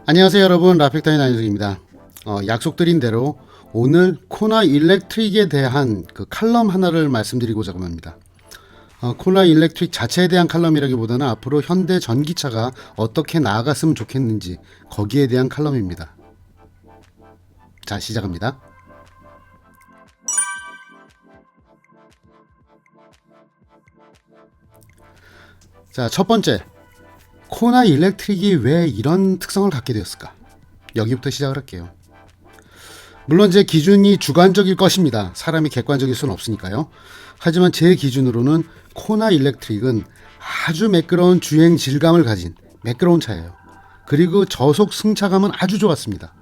안녕하세요 여러분, 라픽타임 안윤석입니다. 약속드린 대로 오늘 코나 일렉트릭에 대한 그 칼럼 하나를 말씀드리고자 합니다. 코나 일렉트릭 자체에 대한 칼럼이라기보다는 앞으로 현대 전기차가 어떻게 나아갔으면 좋겠는지 거기에 대한 칼럼입니다. 자, 시작합니다. 자, 첫 번째, 코나 일렉트릭이 왜 이런 특성을 갖게 되었을까? 여기부터 시작을 할게요. 물론 제 기준이 주관적일 것입니다. 사람이 객관적일 수는 없으니까요. 하지만 제 기준으로는 코나 일렉트릭은 아주 매끄러운 주행 질감을 가진 매끄러운 차예요. 그리고 저속 승차감은 아주 좋았습니다.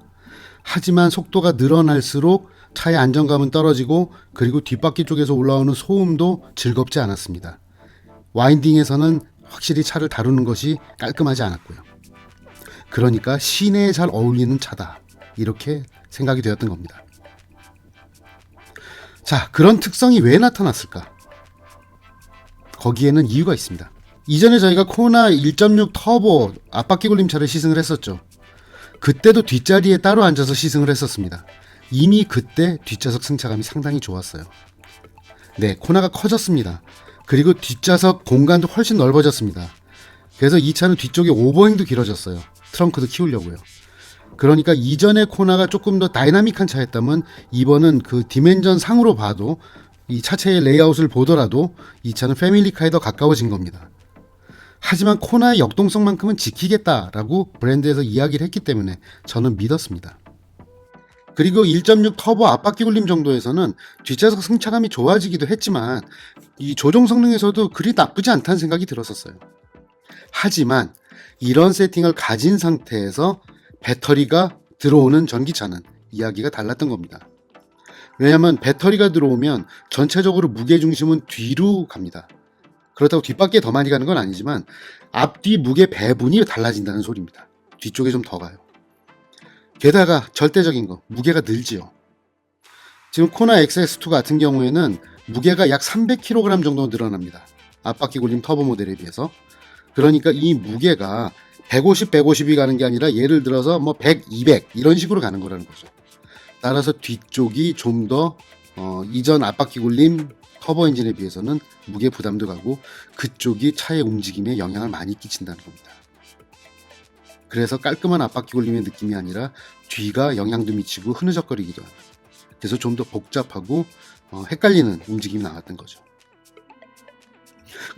하지만 속도가 늘어날수록 차의 안정감은 떨어지고, 그리고 뒷바퀴 쪽에서 올라오는 소음도 즐겁지 않았습니다. 와인딩에서는 확실히 차를 다루는 것이 깔끔하지 않았고요. 그러니까 시내에 잘 어울리는 차다, 이렇게 생각이 되었던 겁니다. 자, 그런 특성이 왜 나타났을까? 거기에는 이유가 있습니다. 이전에 저희가 코나 1.6 터보 앞바퀴 굴림차를 시승을 했었죠. 그때도 뒷자리에 따로 앉아서 시승을 했었습니다. 이미 그때 뒷좌석 승차감이 상당히 좋았어요. 네, 코나가 커졌습니다. 그리고 뒷좌석 공간도 훨씬 넓어졌습니다. 그래서 이 차는 뒤쪽에 오버행도 길어졌어요. 트렁크도 키우려고요. 그러니까 이전의 코나가 조금 더 다이나믹한 차였다면 이번은 그 디멘전 상으로 봐도, 이 차체의 레이아웃을 보더라도 이 차는 패밀리카에 더 가까워진 겁니다. 하지만 코나의 역동성만큼은 지키겠다라고 브랜드에서 이야기를 했기 때문에 저는 믿었습니다. 그리고 1.6 터보 앞바퀴 굴림 정도에서는 뒷좌석 승차감이 좋아지기도 했지만 이 조종 성능에서도 그리 나쁘지 않다는 생각이 들었었어요. 하지만 이런 세팅을 가진 상태에서 배터리가 들어오는 전기차는 이야기가 달랐던 겁니다. 왜냐하면 배터리가 들어오면 전체적으로 무게중심은 뒤로 갑니다. 그렇다고 뒷바퀴에 더 많이 가는 건 아니지만 앞뒤 무게 배분이 달라진다는 소리입니다. 뒤쪽에 좀 더 가요. 게다가 절대적인 거, 무게가 늘지요. 지금 코나 XS2 같은 경우에는 무게가 약 300kg 정도 늘어납니다. 앞바퀴 굴림 터보 모델에 비해서. 그러니까 이 무게가 150, 150이 가는 게 아니라 예를 들어서 뭐 100, 200 이런 식으로 가는 거라는 거죠. 따라서 뒤쪽이 좀 더 이전 앞바퀴 굴림 터보 엔진에 비해서는 무게 부담도 가고, 그쪽이 차의 움직임에 영향을 많이 끼친다는 겁니다. 그래서 깔끔한 앞바퀴 굴림의 느낌이 아니라 뒤가 영향도 미치고 흐느적거리기도 합니다. 그래서 좀 더 복잡하고 헷갈리는 움직임이 나왔던 거죠.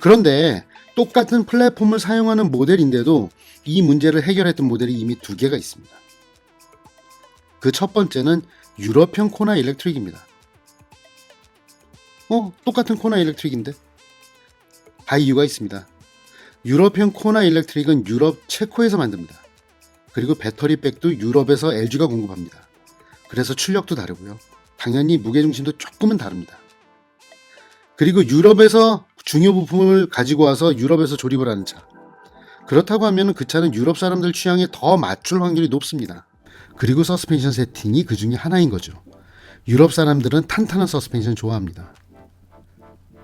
그런데 똑같은 플랫폼을 사용하는 모델인데도 이 문제를 해결했던 모델이 이미 두 개가 있습니다. 그 첫 번째는 유럽형 코나 일렉트릭입니다. 똑같은 코나 일렉트릭인데? 다 이유가 있습니다. 유럽형 코나 일렉트릭은 유럽 체코에서 만듭니다. 그리고 배터리백도 유럽에서 LG가 공급합니다. 그래서 출력도 다르고요. 당연히 무게중심도 조금은 다릅니다. 그리고 유럽에서 중요 부품을 가지고 와서 유럽에서 조립을 하는 차. 그렇다고 하면 그 차는 유럽 사람들 취향에 더 맞출 확률이 높습니다. 그리고 서스펜션 세팅이 그 중에 하나인 거죠. 유럽 사람들은 탄탄한 서스펜션 좋아합니다.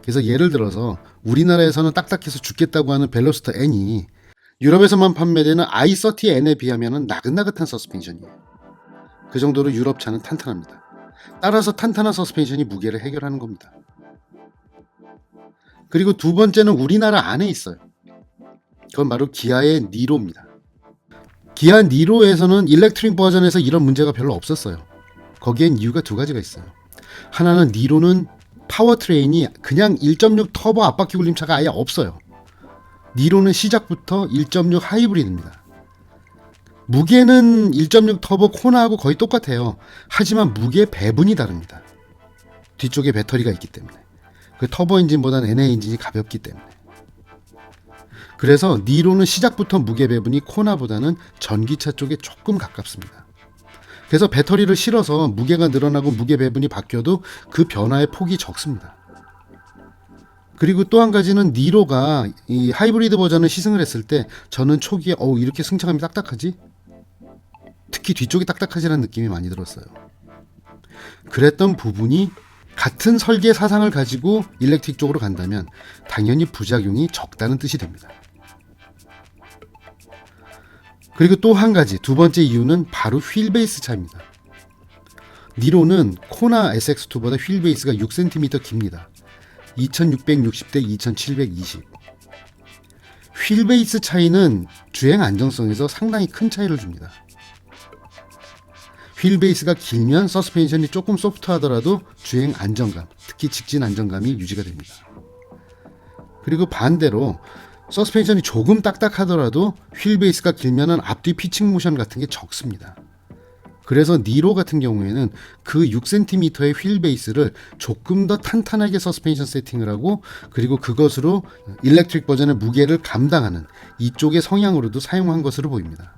그래서 예를 들어서 우리나라에서는 딱딱해서 죽겠다고 하는 벨로스터 N이 유럽에서만 판매되는 i30N에 비하면 나긋나긋한 서스펜션이에요. 그 정도로 유럽 차는 탄탄합니다. 따라서 탄탄한 서스펜션이 무게를 해결하는 겁니다. 그리고 두 번째는 우리나라 안에 있어요. 그건 바로 기아의 니로입니다. 기아 니로에서는 일렉트릭 버전에서 이런 문제가 별로 없었어요. 거기엔 이유가 두 가지가 있어요. 하나는 니로는 파워트레인이 그냥 1.6 터보 앞바퀴 굴림차가 아예 없어요. 니로는 시작부터 1.6 하이브리드입니다. 무게는 1.6 터보 코나하고 거의 똑같아요. 하지만 무게 배분이 다릅니다. 뒤쪽에 배터리가 있기 때문에. 그 터보 엔진보다는 NA 엔진이 가볍기 때문에. 그래서 니로는 시작부터 무게 배분이 코나보다는 전기차 쪽에 조금 가깝습니다. 그래서 배터리를 실어서 무게가 늘어나고 무게 배분이 바뀌어도 그 변화의 폭이 적습니다. 그리고 또 한 가지는 니로가 이 하이브리드 버전을 시승을 했을 때 저는 초기에 이렇게 승차감이 딱딱하지? 특히 뒤쪽이 딱딱하지라는 느낌이 많이 들었어요. 그랬던 부분이 같은 설계 사상을 가지고 일렉트릭 쪽으로 간다면 당연히 부작용이 적다는 뜻이 됩니다. 그리고 또 한 가지, 두 번째 이유는 바로 휠 베이스 차이입니다. 니로는 코나 SX2보다 휠 베이스가 6cm 깁니다. 2660대 2720. 휠 베이스 차이는 주행 안정성에서 상당히 큰 차이를 줍니다. 휠 베이스가 길면 서스펜션이 조금 소프트하더라도 주행 안정감, 특히 직진 안정감이 유지가 됩니다. 그리고 반대로 서스펜션이 조금 딱딱하더라도 휠 베이스가 길면은 앞뒤 피칭 모션 같은 게 적습니다. 그래서 니로 같은 경우에는 그 6cm의 휠 베이스를 조금 더 탄탄하게 서스펜션 세팅을 하고, 그리고 그것으로 일렉트릭 버전의 무게를 감당하는 이쪽의 성향으로도 사용한 것으로 보입니다.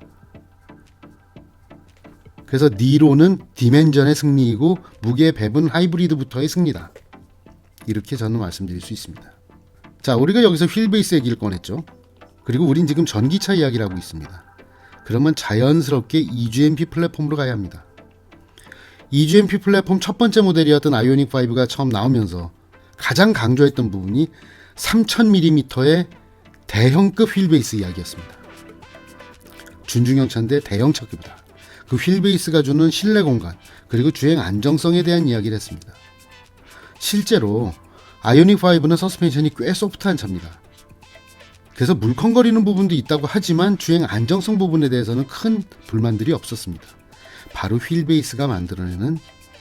그래서 니로는 디멘전의 승리이고 무게 배분 하이브리드부터의 승리다, 이렇게 저는 말씀드릴 수 있습니다. 자, 우리가 여기서 휠 베이스 얘기를 꺼냈죠. 그리고 우린 지금 전기차 이야기를 하고 있습니다. 그러면 자연스럽게 EGMP 플랫폼으로 가야 합니다. EGMP 플랫폼 첫 번째 모델이었던 아이오닉 5가 처음 나오면서 가장 강조했던 부분이 3000mm의 대형급 휠 베이스 이야기였습니다. 준중형 차인데 대형차급이다. 그 휠 베이스가 주는 실내 공간, 그리고 주행 안정성에 대한 이야기를 했습니다. 실제로 아이오닉 5는 서스펜션이 꽤 소프트한 차입니다. 그래서 물컹거리는 부분도 있다고 하지만 주행 안정성 부분에 대해서는 큰 불만들이 없었습니다. 바로 휠 베이스가 만들어내는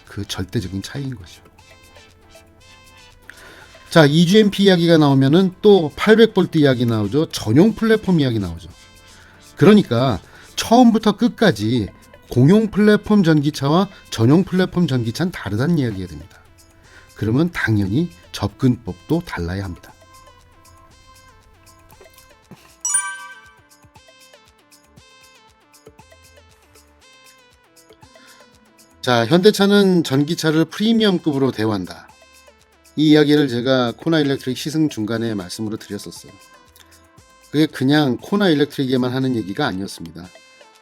그 절대적인 차이인 거죠. 자, EGMP 이야기가 나오면은 또 800V 이야기 나오죠. 전용 플랫폼 이야기 나오죠. 그러니까 처음부터 끝까지 공용 플랫폼 전기차와 전용 플랫폼 전기차는 다르다는 이야기가 됩니다. 그러면 당연히 접근법도 달라야 합니다. 자, 현대차는 전기차를 프리미엄급으로 대우한다. 이 이야기를 제가 코나 일렉트릭 시승 중간에 말씀으로 드렸었어요. 그게 그냥 코나 일렉트릭에만 하는 얘기가 아니었습니다.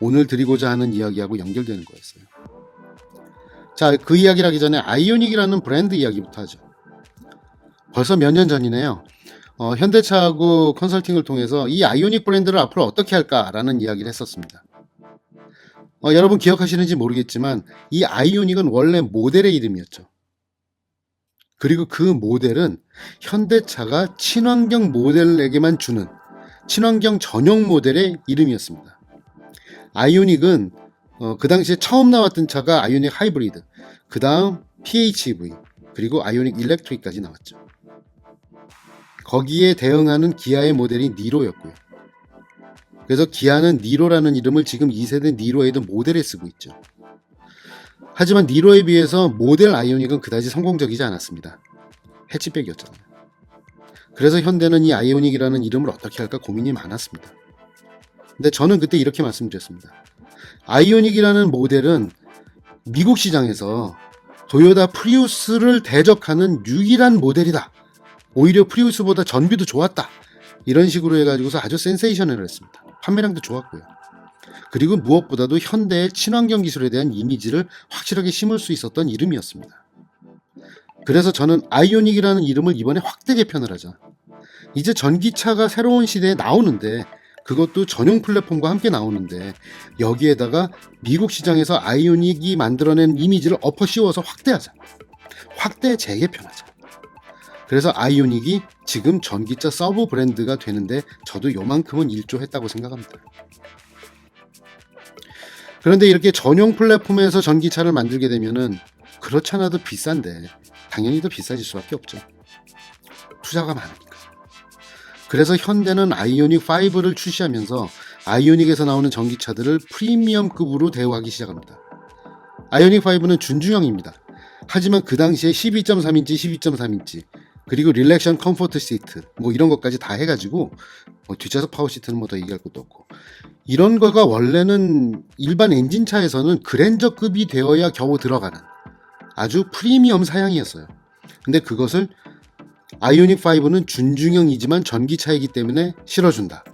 오늘 드리고자 하는 이야기하고 연결되는 거였어요. 자, 그 이야기를 하기 전에 아이오닉이라는 브랜드 이야기부터 하죠. 벌써 몇 년 전이네요. 현대차하고 컨설팅을 통해서 이 아이오닉 브랜드를 앞으로 어떻게 할까라는 이야기를 했었습니다. 여러분 기억하시는지 모르겠지만 이 아이오닉은 원래 모델의 이름이었죠. 그리고 그 모델은 현대차가 친환경 모델에게만 주는 친환경 전용 모델의 이름이었습니다. 아이오닉은 그 당시에 처음 나왔던 차가 아이오닉 하이브리드, 그 다음 PHEV, 그리고 아이오닉 일렉트릭까지 나왔죠. 거기에 대응하는 기아의 모델이 니로였고요. 그래서 기아는 니로라는 이름을 지금 2세대 니로에도 모델에 쓰고 있죠. 하지만 니로에 비해서 모델 아이오닉은 그다지 성공적이지 않았습니다. 해치백이었잖아요. 그래서 현대는 이 아이오닉이라는 이름을 어떻게 할까 고민이 많았습니다. 근데 저는 그때 이렇게 말씀드렸습니다. 아이오닉이라는 모델은 미국 시장에서 도요타 프리우스를 대적하는 유일한 모델이다. 오히려 프리우스보다 전비도 좋았다. 이런 식으로 해가지고서 아주 센세이션을 했습니다. 판매량도 좋았고요. 그리고 무엇보다도 현대의 친환경 기술에 대한 이미지를 확실하게 심을 수 있었던 이름이었습니다. 그래서 저는 아이오닉이라는 이름을 이번에 확대 개편을 하자. 이제 전기차가 새로운 시대에 나오는데, 그것도 전용 플랫폼과 함께 나오는데, 여기에다가 미국 시장에서 아이오닉이 만들어낸 이미지를 엎어 씌워서 확대하자. 확대 재개편하자. 그래서 아이오닉이 지금 전기차 서브 브랜드가 되는데 저도 요만큼은 일조했다고 생각합니다. 그런데 이렇게 전용 플랫폼에서 전기차를 만들게 되면은 그렇지 않아도 비싼데 당연히 더 비싸질 수밖에 없죠. 투자가 많으니까. 그래서 현대는 아이오닉 5를 출시하면서 아이오닉에서 나오는 전기차들을 프리미엄급으로 대우하기 시작합니다. 아이오닉 5는 준중형입니다. 하지만 그 당시에 12.3인치, 12.3인치 그리고 릴렉션 컴포트 시트 뭐 이런 것까지 다 해가지고 뒷좌석 파워 시트는 뭐 더 얘기할 것도 없고, 이런 거가 원래는 일반 엔진차에서는 그랜저급이 되어야 겨우 들어가는 아주 프리미엄 사양이었어요. 근데 그것을 아이오닉 5는 준중형이지만 전기차이기 때문에 실어준다.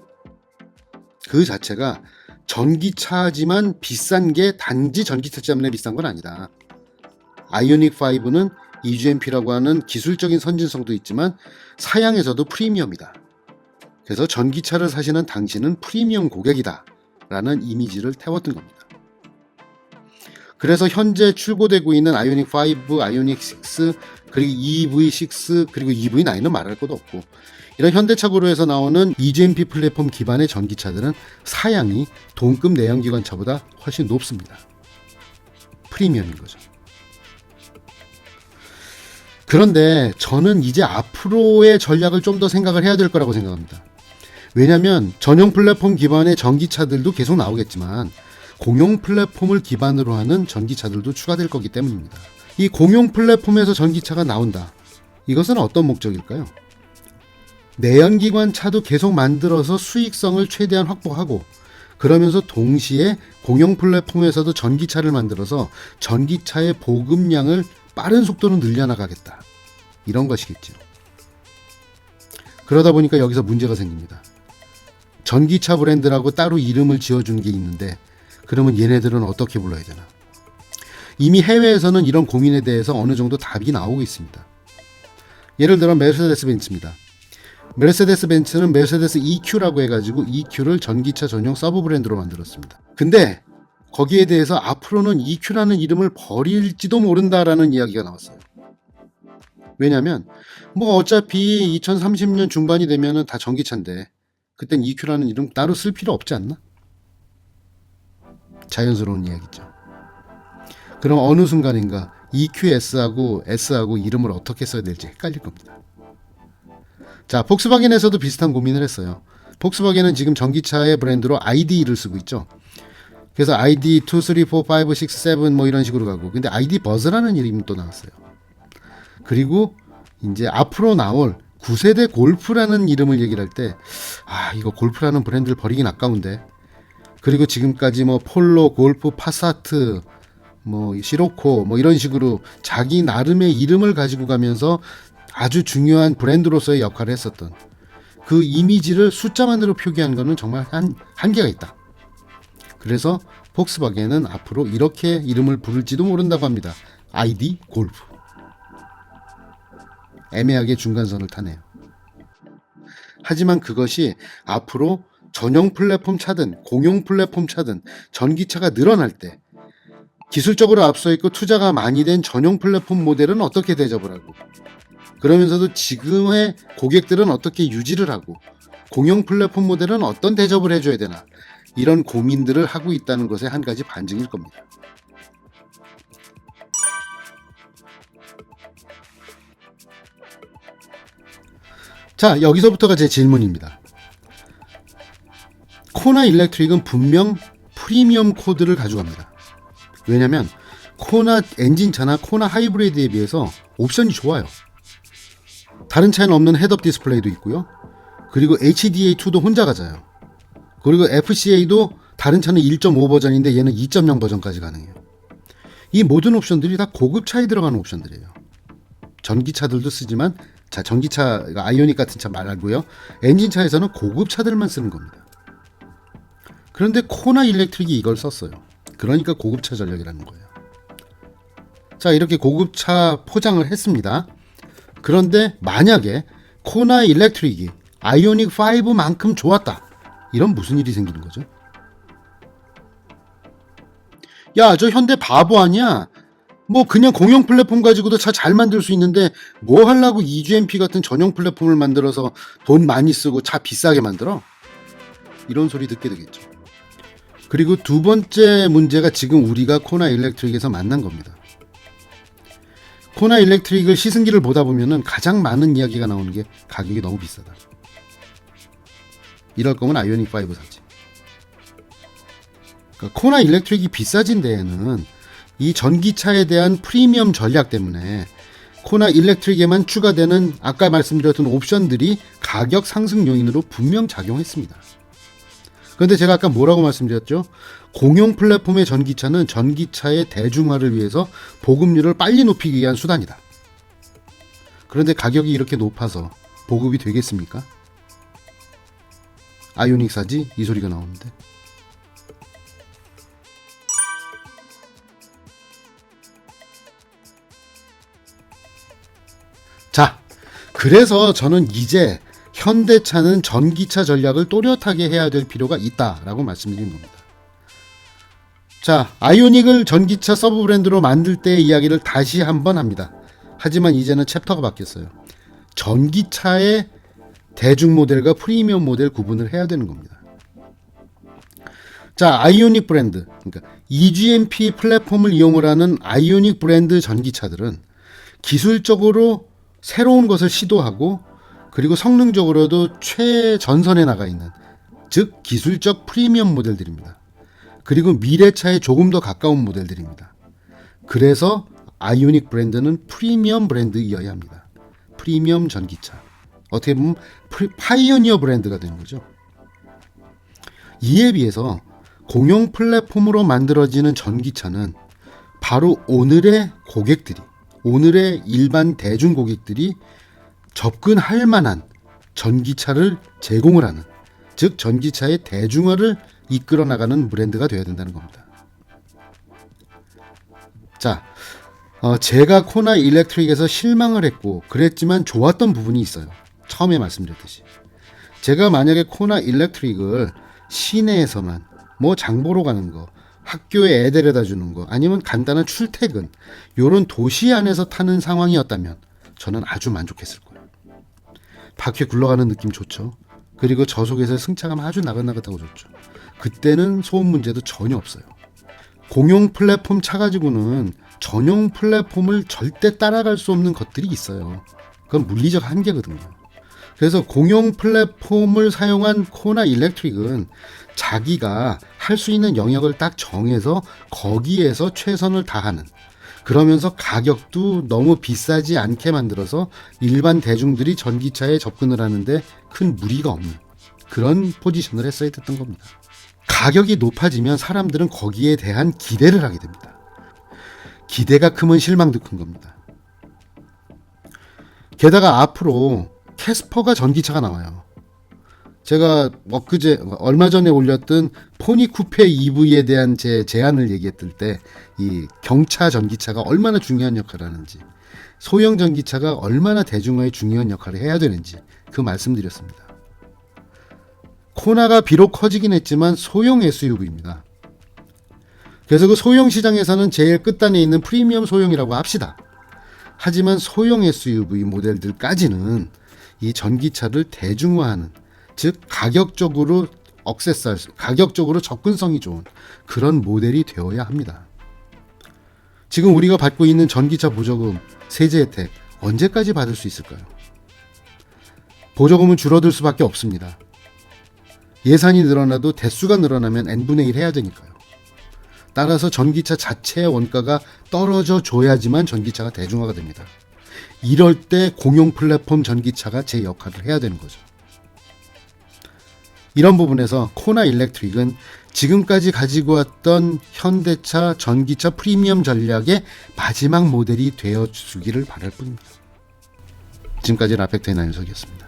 그 자체가 전기차지만 비싼 게 단지 전기차 때문에 비싼 건 아니다. 아이오닉 5는 EGMP라고 하는 기술적인 선진성도 있지만 사양에서도 프리미엄이다. 그래서 전기차를 사시는 당신은 프리미엄 고객이다. 라는 이미지를 태웠던 겁니다. 그래서 현재 출고되고 있는 아이오닉 5, 아이오닉 6, 그리고 EV6, 그리고 EV9은 말할 것도 없고, 이런 현대차 그룹에서 나오는 EGMP 플랫폼 기반의 전기차들은 사양이 동급 내연기관차보다 훨씬 높습니다. 프리미엄인 거죠. 그런데 저는 이제 앞으로의 전략을 좀 더 생각을 해야 될 거라고 생각합니다. 왜냐하면 전용 플랫폼 기반의 전기차들도 계속 나오겠지만 공용 플랫폼을 기반으로 하는 전기차들도 추가될 거기 때문입니다. 이 공용 플랫폼에서 전기차가 나온다. 이것은 어떤 목적일까요? 내연기관 차도 계속 만들어서 수익성을 최대한 확보하고, 그러면서 동시에 공용 플랫폼에서도 전기차를 만들어서 전기차의 보급량을 빠른 속도로 늘려나가겠다. 이런 것이겠죠. 그러다 보니까 여기서 문제가 생깁니다. 전기차 브랜드라고 따로 이름을 지어준 게 있는데 그러면 얘네들은 어떻게 불러야 되나? 이미 해외에서는 이런 고민에 대해서 어느 정도 답이 나오고 있습니다. 예를 들어 메르세데스 벤츠입니다. 메르세데스 벤츠는 메르세데스 EQ라고 해가지고 EQ를 전기차 전용 서브 브랜드로 만들었습니다. 근데 거기에 대해서 앞으로는 EQ라는 이름을 버릴지도 모른다라는 이야기가 나왔어요. 왜냐면 뭐 어차피 2030년 중반이 되면은 다 전기차인데 그땐 EQ라는 이름 따로 쓸 필요 없지 않나? 자연스러운 이야기죠. 그럼 어느 순간인가 EQS하고 S하고 이름을 어떻게 써야 될지 헷갈릴 겁니다. 자, 폭스바겐에서도 비슷한 고민을 했어요. 폭스바겐은 지금 전기차의 브랜드로 ID를 쓰고 있죠. 그래서 ID 2, 3, 4, 5, 6, 7 뭐 이런 식으로 가고, 근데 ID 버즈라는 이름이 또 나왔어요. 그리고 이제 앞으로 나올 9세대 골프라는 이름을 얘기를 할 때, 이거 골프라는 브랜드를 버리긴 아까운데, 그리고 지금까지 뭐 폴로, 골프, 파사트, 뭐 시로코 뭐 이런 식으로 자기 나름의 이름을 가지고 가면서 아주 중요한 브랜드로서의 역할을 했었던 그 이미지를 숫자만으로 표기한 거는 정말 한계가 있다. 그래서 폭스바겐은 앞으로 이렇게 이름을 부를지도 모른다고 합니다. ID 골프. 애매하게 중간선을 타네요. 하지만 그것이 앞으로 전용 플랫폼 차든 공용 플랫폼 차든 전기차가 늘어날 때 기술적으로 앞서 있고 투자가 많이 된 전용 플랫폼 모델은 어떻게 대접을 하고, 그러면서도 지금의 고객들은 어떻게 유지를 하고, 공용 플랫폼 모델은 어떤 대접을 해줘야 되나, 이런 고민들을 하고 있다는 것의 한 가지 반증일 겁니다. 자, 여기서부터가 제 질문입니다. 코나 일렉트릭은 분명 프리미엄 코드를 가져갑니다. 왜냐면 코나 엔진차나 코나 하이브리드에 비해서 옵션이 좋아요. 다른 차에는 없는 헤드업 디스플레이도 있고요. 그리고 HDA2도 혼자 가져요. 그리고 FCA도 다른 차는 1.5 버전인데 얘는 2.0 버전까지 가능해요. 이 모든 옵션들이 다 고급차에 들어가는 옵션들이에요. 전기차들도 쓰지만, 자, 전기차, 아이오닉 같은 차 말고요. 엔진차에서는 고급차들만 쓰는 겁니다. 그런데 코나 일렉트릭이 이걸 썼어요. 그러니까 고급차 전략이라는 거예요. 자, 이렇게 고급차 포장을 했습니다. 그런데 만약에 코나 일렉트릭이 아이오닉 5만큼 좋았다. 이런 무슨 일이 생기는 거죠? 야, 저 현대 바보 아니야? 뭐 그냥 공용 플랫폼 가지고도 차 잘 만들 수 있는데 뭐 하려고 EGMP 같은 전용 플랫폼을 만들어서 돈 많이 쓰고 차 비싸게 만들어? 이런 소리 듣게 되겠죠. 그리고 두 번째 문제가 지금 우리가 코나 일렉트릭에서 만난 겁니다. 코나 일렉트릭을 시승기를 보다 보면은 가장 많은 이야기가 나오는 게 가격이 너무 비싸다. 이럴 거면 아이오닉 5 사지. 그러니까 코나 일렉트릭이 비싸진 데에는 이 전기차에 대한 프리미엄 전략 때문에 코나 일렉트릭에만 추가되는 아까 말씀드렸던 옵션들이 가격 상승 요인으로 분명 작용했습니다. 그런데 제가 아까 뭐라고 말씀드렸죠? 공용 플랫폼의 전기차는 전기차의 대중화를 위해서 보급률을 빨리 높이기 위한 수단이다. 그런데 가격이 이렇게 높아서 보급이 되겠습니까? 아이오닉 사지? 이 소리가 나오는데. 자, 그래서 저는 이제 현대차는 전기차 전략을 또렷하게 해야 될 필요가 있다라고 말씀드린 겁니다. 자, 아이오닉을 전기차 서브 브랜드로 만들 때의 이야기를 다시 한번 합니다. 하지만 이제는 챕터가 바뀌었어요. 전기차의 대중 모델과 프리미엄 모델 구분을 해야 되는 겁니다. 자, 아이오닉 브랜드, 그러니까 EGMP 플랫폼을 이용을 하는 아이오닉 브랜드 전기차들은 기술적으로 새로운 것을 시도하고 그리고 성능적으로도 최전선에 나가 있는, 즉 기술적 프리미엄 모델들입니다. 그리고 미래차에 조금 더 가까운 모델들입니다. 그래서 아이오닉 브랜드는 프리미엄 브랜드이어야 합니다. 프리미엄 전기차. 어떻게 보면 파이오니어 브랜드가 되는 거죠. 이에 비해서 공용 플랫폼으로 만들어지는 전기차는 바로 오늘의 고객들이, 오늘의 일반 대중 고객들이 접근할 만한 전기차를 제공을 하는, 즉 전기차의 대중화를 이끌어 나가는 브랜드가 되어야 된다는 겁니다. 자, 제가 코나 일렉트릭에서 실망을 했고 그랬지만 좋았던 부분이 있어요. 처음에 말씀드렸듯이 제가 만약에 코나 일렉트릭을 시내에서만 장 보러 가는 거, 학교에 애 데려다 주는 거, 아니면 간단한 출퇴근, 요런 도시 안에서 타는 상황이었다면 저는 아주 만족했을 거예요. 바퀴 굴러가는 느낌 좋죠. 그리고 저속에서 승차감 아주 나긋나긋하고 좋죠. 그때는 소음 문제도 전혀 없어요. 공용 플랫폼 차 가지고는 전용 플랫폼을 절대 따라갈 수 없는 것들이 있어요. 그건 물리적 한계거든요. 그래서 공용 플랫폼을 사용한 코나 일렉트릭은 자기가 할 수 있는 영역을 딱 정해서 거기에서 최선을 다하는, 그러면서 가격도 너무 비싸지 않게 만들어서 일반 대중들이 전기차에 접근을 하는데 큰 무리가 없는 그런 포지션을 했어야 됐던 겁니다. 가격이 높아지면 사람들은 거기에 대한 기대를 하게 됩니다. 기대가 크면 실망도 큰 겁니다. 게다가 앞으로 캐스퍼가 전기차가 나와요. 제가 얼마 전에 올렸던 포니 쿠페 EV에 대한 제 제안을 얘기했을 때 이 경차 전기차가 얼마나 중요한 역할을 하는지, 소형 전기차가 얼마나 대중화에 중요한 역할을 해야 되는지 그 말씀드렸습니다. 코나가 비록 커지긴 했지만 소형 SUV입니다. 그래서 그 소형 시장에서는 제일 끝단에 있는 프리미엄 소형이라고 합시다. 하지만 소형 SUV 모델들까지는 이 전기차를 대중화하는, 즉 가격적으로 가격적으로 접근성이 좋은 그런 모델이 되어야 합니다. 지금 우리가 받고 있는 전기차 보조금, 세제 혜택 언제까지 받을 수 있을까요? 보조금은 줄어들 수밖에 없습니다. 예산이 늘어나도 대수가 늘어나면 n분의 1 해야 되니까요. 따라서 전기차 자체의 원가가 떨어져 줘야지만 전기차가 대중화가 됩니다. 이럴 때 공용 플랫폼 전기차가 제 역할을 해야 되는 거죠. 이런 부분에서 코나 일렉트릭은 지금까지 가지고 왔던 현대차 전기차 프리미엄 전략의 마지막 모델이 되어주기를 바랄 뿐입니다. 지금까지 라펙터의 나윤석이었습니다.